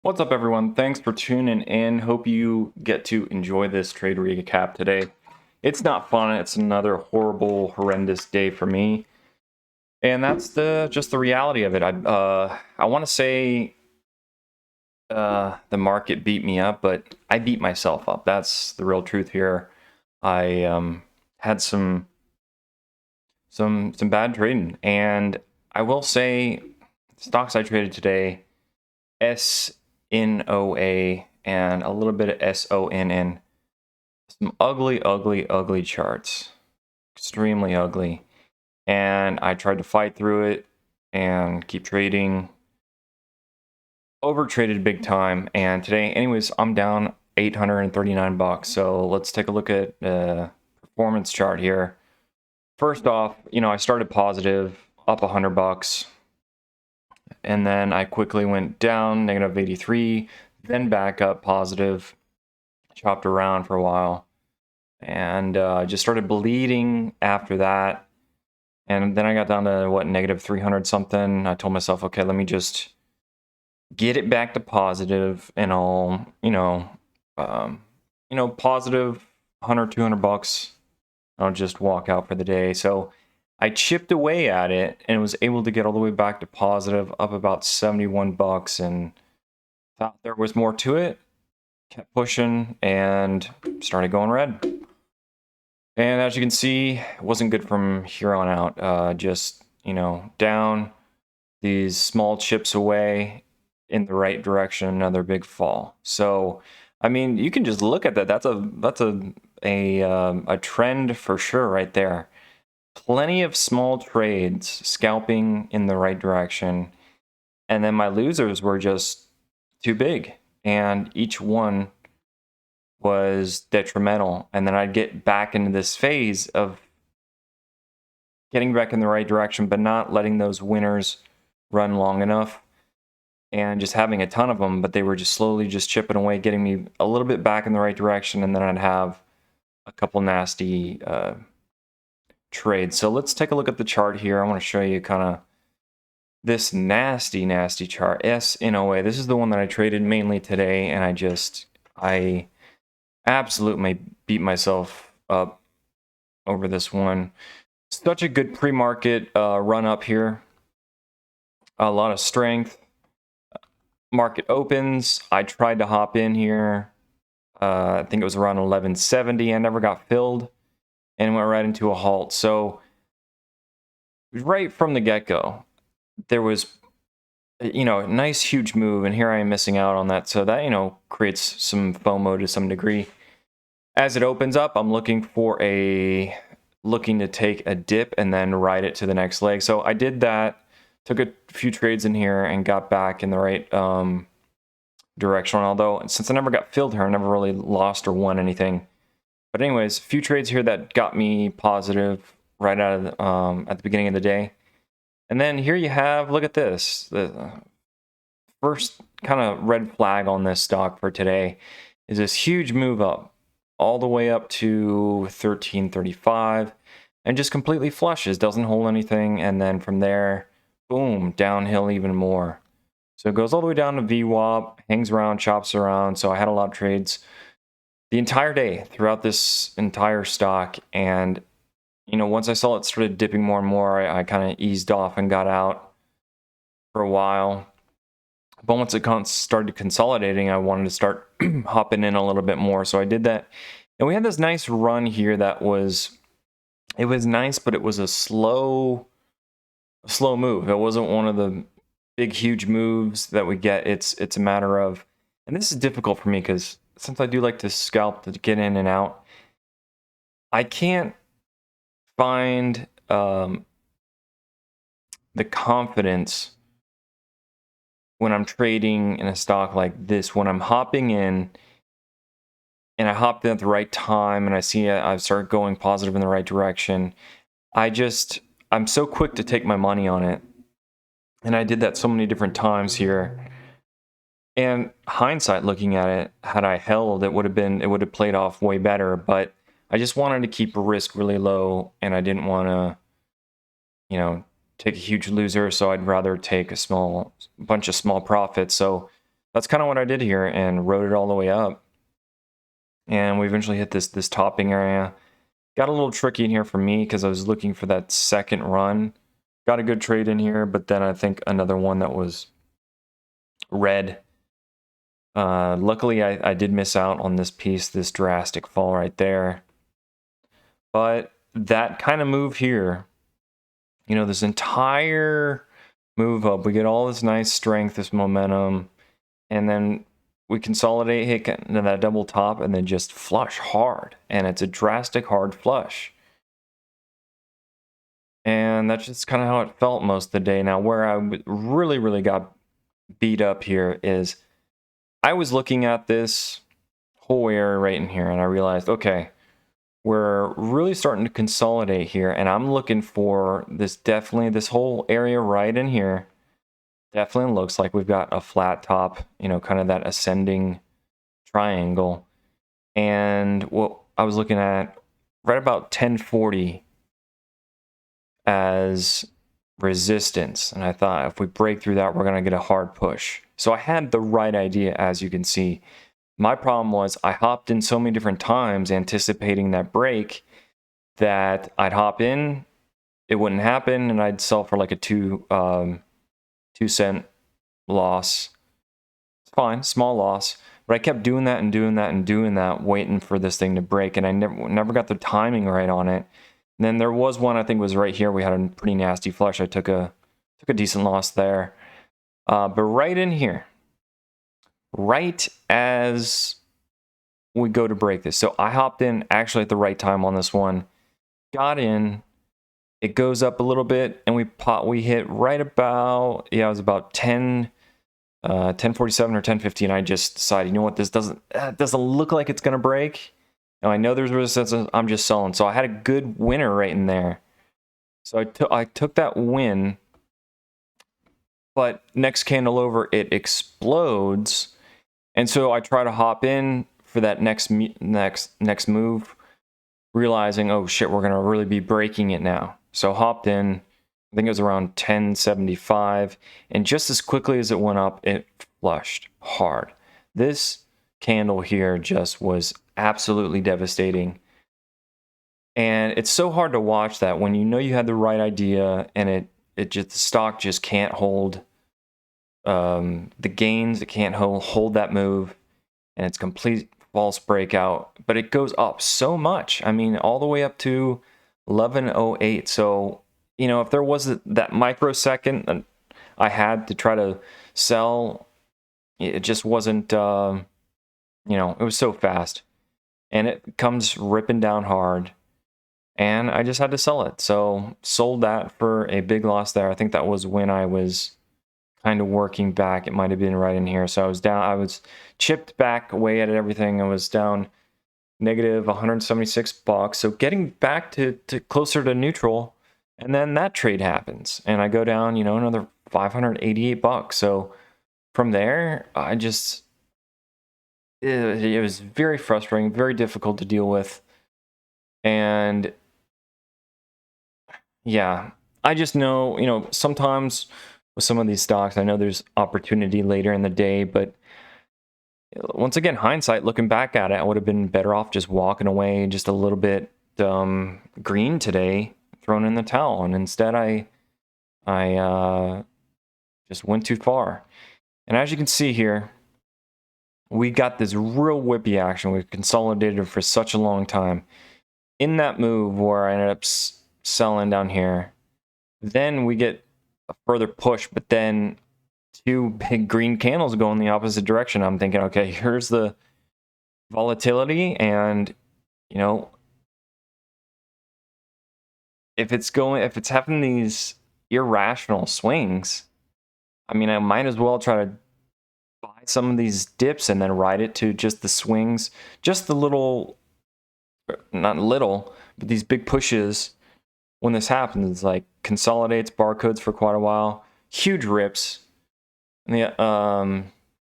What's up, everyone? Thanks for tuning in. Hope you get to enjoy this trade recap today. It's not fun. It's another horrendous day for me, and that's just the reality of it. I want to say the market beat me up, but I beat myself up. That's the real truth here. I had some bad trading, and I will say stocks I traded today. SNOA and a little bit of SONN. Some ugly charts. Extremely ugly. And I tried to fight through it and keep trading. Over traded big time. And today, anyways, I'm down 839 bucks. So let's take a look at the performance chart here. First off, I started positive, up 100 bucks. And then I quickly went down, negative 83, then back up positive, chopped around for a while, and just started bleeding after that. And then I got down to negative 300 something. I told myself, okay, let me just get it back to positive, and I'll, positive 100, 200 bucks. I'll just walk out for the day. So I chipped away at it and was able to get all the way back to positive, up about 71 bucks, and thought there was more to it. Kept pushing and started going red. And as you can see, it wasn't good from here on out. Just, down, these small chips away in the right direction, another big fall. So, I mean, you can just look at that. That's a trend for sure right there. Plenty of small trades, scalping in the right direction, and then my losers were just too big, and each one was detrimental. And then I'd get back into this phase of getting back in the right direction, but not letting those winners run long enough and just having a ton of them, but they were just slowly just chipping away, getting me a little bit back in the right direction, and then I'd have a couple nasty trades. So let's take a look at the chart here. I want to show you kind of this nasty chart. SNOA. This is the one that I traded mainly today, and I absolutely beat myself up over this one. Such a good pre-market run up here. A lot of strength. Market opens. I tried to hop in here. I think it was around 1170. I never got filled and went right into a halt. So right from the get-go, there was a nice huge move, and here I am missing out on that. So that creates some FOMO to some degree. As it opens up, I'm looking to take a dip and then ride it to the next leg. So I did that, took a few trades in here and got back in the right direction. Although since I never got filled here, I never really lost or won anything. But anyways, a few trades here that got me positive right out of at the beginning of the day. And then here you have, look at this. The first kind of red flag on this stock for today is this huge move up, all the way up to 1335, and just completely flushes, doesn't hold anything, and then from there, boom, downhill even more. So it goes all the way down to VWAP, hangs around, chops around. So I had a lot of trades the entire day throughout this entire stock, and once I saw it started dipping more and more, I kind of eased off and got out for a while. But once it started consolidating, I wanted to start hopping in a little bit more. So I did that. And we had this nice run here that was nice, but it was a slow move. It wasn't one of the big, huge moves that we get. It's a matter of, and this is difficult for me because since I do like to scalp to get in and out, I can't find the confidence when I'm trading in a stock like this, when I'm hopping in and I hopped in at the right time and I see I start going positive in the right direction. I'm so quick to take my money on it. And I did that so many different times here. And hindsight looking at it, had I held, it would have played off way better. But I just wanted to keep risk really low, and I didn't want to take a huge loser, so I'd rather take a bunch of small profits. So that's kind of what I did here and rode it all the way up. And we eventually hit this topping area. Got a little tricky in here for me because I was looking for that second run. Got a good trade in here, but then I think another one that was red. Luckily, I did miss out on this piece, this drastic fall right there. But that kind of move here, you know, this entire move up, we get all this nice strength, this momentum, and then we consolidate, hit that double top, and then just flush hard. And it's a drastic hard flush. And that's just kind of how it felt most of the day. Now, where I really got beat up here is I was looking at this whole area right in here, and I realized, okay, we're really starting to consolidate here, and I'm looking for this, definitely this whole area right in here definitely looks like we've got a flat top, you know, kind of that ascending triangle. And what I was looking at right about 1040 as resistance, and I thought if we break through that, we're going to get a hard push. So I had the right idea, as you can see. My problem was I hopped in so many different times anticipating that break that I'd hop in, it wouldn't happen, and I'd sell for like a 2-cent loss. It's fine, small loss, but I kept doing that and doing that and doing that, waiting for this thing to break, and I never got the timing right on it. And then there was one, I think was right here, we had a pretty nasty flush. I took a decent loss there. But right in here, right as we go to break this. So I hopped in actually at the right time on this one, got in, it goes up a little bit, and we hit right about, yeah, it was about 1047 or 1050, I just decided, you know what, this doesn't look like it's gonna break. Now I know there's resistance, I'm just selling. So I had a good winner right in there. So I took that win, but next candle over, it explodes. And so I try to hop in for that next move, realizing, oh shit, we're gonna really be breaking it now. So hopped in, I think it was around 1075, and just as quickly as it went up, it flushed hard. This candle here just was absolutely devastating. And it's so hard to watch that when you know you had the right idea and the stock just can't hold the gains, it can't hold that move, and it's complete false breakout, but it goes up so much. I mean, all the way up to 1108. So, you know, if there was that microsecond I had to try to sell, it just wasn't, you know, it was so fast. And it comes ripping down hard. And I just had to sell it. So sold that for a big loss there. I think that was when I was kind of working back. It might have been right in here. So I was down, I was chipped back away at everything. I was down negative 176 bucks. So getting back to closer to neutral. And then that trade happens. And I go down, you know, another 588 bucks. So from there, I just, it was very frustrating, very difficult to deal with. And yeah, I just know, you know, sometimes with some of these stocks, I know there's opportunity later in the day, but once again, hindsight, looking back at it, I would have been better off just walking away just a little bit green today, thrown in the towel. And instead I just went too far. And as you can see here, we got this real whippy action. We've consolidated for such a long time. In that move where I ended up selling down here, then we get a further push, but then two big green candles go in the opposite direction. I'm thinking, okay, here's the volatility, and you know, if it's having these irrational swings, I mean, I might as well try to buy some of these dips and then ride it to just the swings, just the little, not little, but these big pushes. When this happens, it's like consolidates barcodes for quite a while, huge rips, and the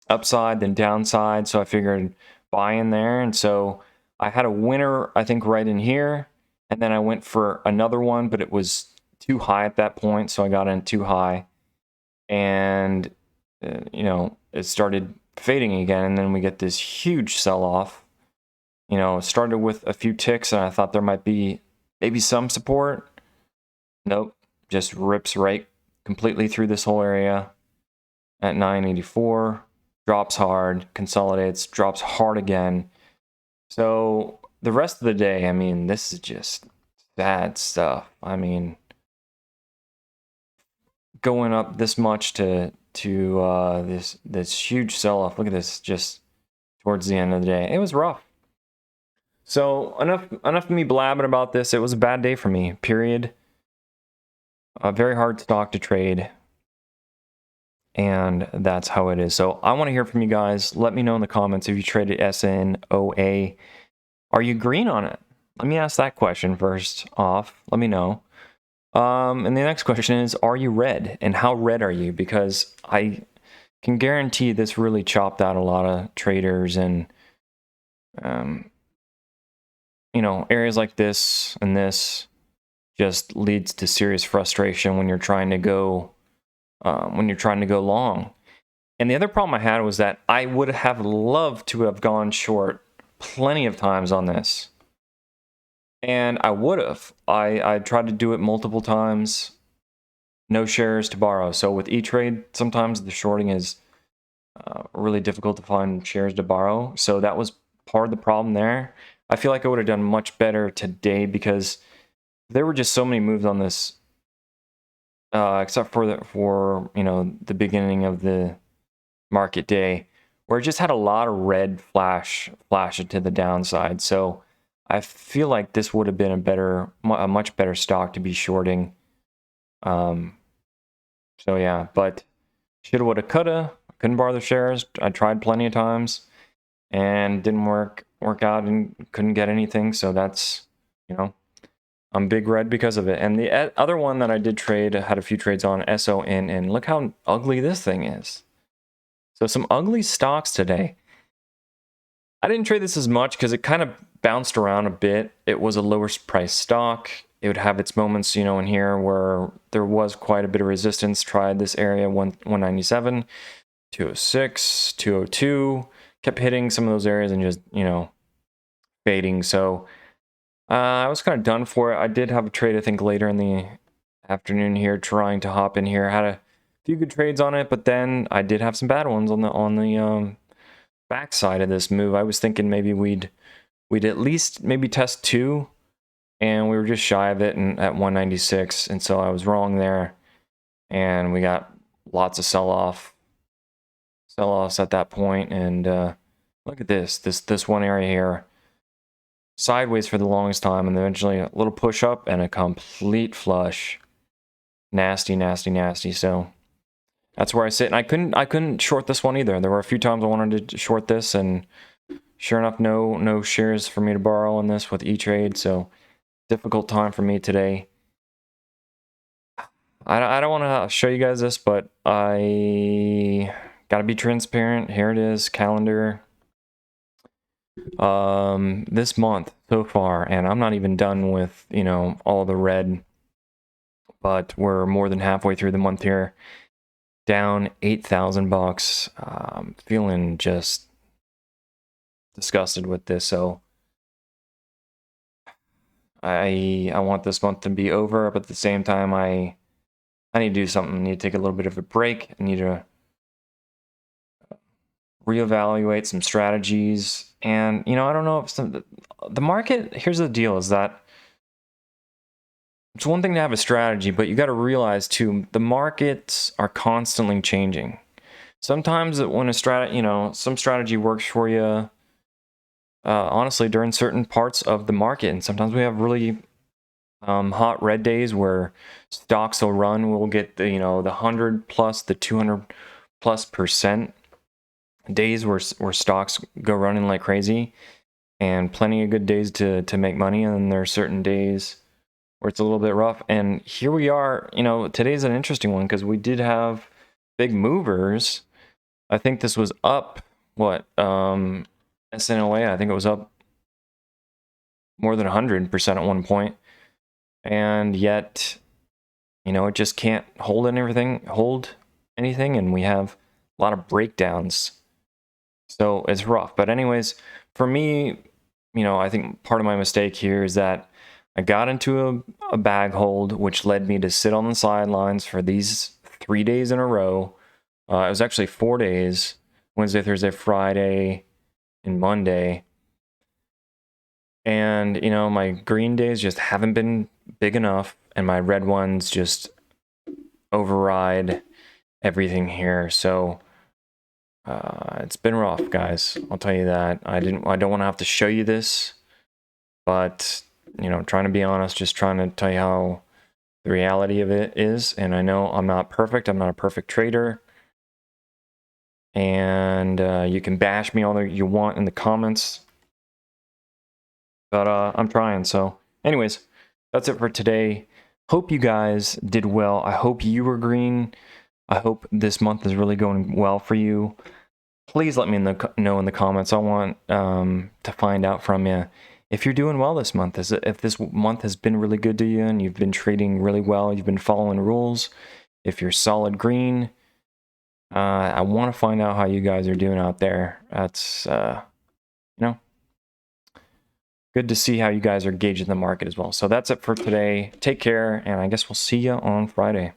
upside, then downside. So I figured buy in there, and so I had a winner, I think, right in here, and then I went for another one, but it was too high at that point, so I got in too high, and you know, it started fading again, and then we get this huge sell-off. You know, it started with a few ticks, and I thought there might be maybe some support. Nope, just rips right completely through this whole area at 984, drops hard, consolidates, drops hard again. So the rest of the day, I mean, this is just bad stuff. I mean, going up this much to this huge sell-off. Look at this, just towards the end of the day. It was rough. So enough of me blabbing about this. It was a bad day for me, period. A very hard stock to trade. And that's how it is. So I want to hear from you guys. Let me know in the comments if you traded SNOA. Are you green on it? Let me ask that question first off. Let me know. And the next question is, are you red? And how red are you? Because I can guarantee this really chopped out a lot of traders, and you know, areas like this and this just leads to serious frustration when you're trying to go long. And the other problem I had was that I would have loved to have gone short plenty of times on this. And I would have. I tried to do it multiple times. No shares to borrow. So with E-Trade, sometimes the shorting is really difficult to find shares to borrow. So that was part of the problem there. I feel like I would have done much better today because there were just so many moves on this, except for you know, the beginning of the market day, where it just had a lot of red flash it to the downside. So I feel like this would have been a much better stock to be shorting. So yeah, but shoulda, woulda, coulda. Couldn't borrow the shares. I tried plenty of times, and didn't work out, and couldn't get anything. So that's, you know, I'm big red because of it. And the other one that I did trade, I had a few trades on, SON, and look how ugly this thing is. So some ugly stocks today. I didn't trade this as much because it kind of bounced around a bit. It was a lower price stock. It would have its moments, you know, in here where there was quite a bit of resistance. Tried this area, 197, 206, 202. Kept hitting some of those areas and just, you know, fading. So I was kind of done for it. I did have a trade, I think, later in the afternoon here, trying to hop in here. Had a few good trades on it, but then I did have some bad ones on the backside of this move. I was thinking maybe we'd at least maybe test 2, and we were just shy of it and at 196, and so I was wrong there, and we got lots of sell-offs at that point. And look at this one area here, sideways for the longest time, and eventually a little push up and a complete flush. Nasty. So that's where I sit. And I couldn't short this one either. There were a few times I wanted to short this, and sure enough, no shares for me to borrow on this with E-Trade. So difficult time for me today. I don't want to show you guys this, but I gotta be transparent. Here it is, calendar. This month so far, and I'm not even done with, you know, all the red, but we're more than halfway through the month here. Down $8,000. Feeling just disgusted with this. So I want this month to be over, but at the same time, I need to do something. I need to take a little bit of a break. I need to reevaluate some strategies. And, you know, I don't know if the market, here's the deal, is that it's one thing to have a strategy, but you got to realize too, the markets are constantly changing. Sometimes when some strategy works for you, honestly, during certain parts of the market, and sometimes we have really hot red days where stocks will run. We'll get the 100 plus, the 200+% days where stocks go running like crazy, and plenty of good days to make money. And then there are certain days where it's a little bit rough. And here we are, today's an interesting one because we did have big movers. I think this was up, SNOA, I think it was up more than 100% at one point. And yet, it just can't hold anything. And we have a lot of breakdowns So it's rough. But anyways, for me, you know, I think part of my mistake here is that I got into a bag hold, which led me to sit on the sidelines for these 3 days in a row. It was actually 4 days, Wednesday, Thursday, Friday, and Monday. And, you know, my green days just haven't been big enough, and my red ones just override everything here. So it's been rough, guys. I'll tell you that. I don't want to have to show you this, but, you know, trying to be honest, just trying to tell you how the reality of it is. And I know I'm not perfect. I'm not a perfect trader. And you can bash me all you want in the comments. But I'm trying. So anyways, that's it for today. Hope you guys did well. I hope you were green. I hope this month is really going well for you. Please let me know in the comments. I want to find out from you if you're doing well this month. If this month has been really good to you and you've been trading really well, you've been following rules, if you're solid green. I want to find out how you guys are doing out there. That's, you know, good to see how you guys are gauging the market as well. So that's it for today. Take care, and I guess we'll see you on Friday.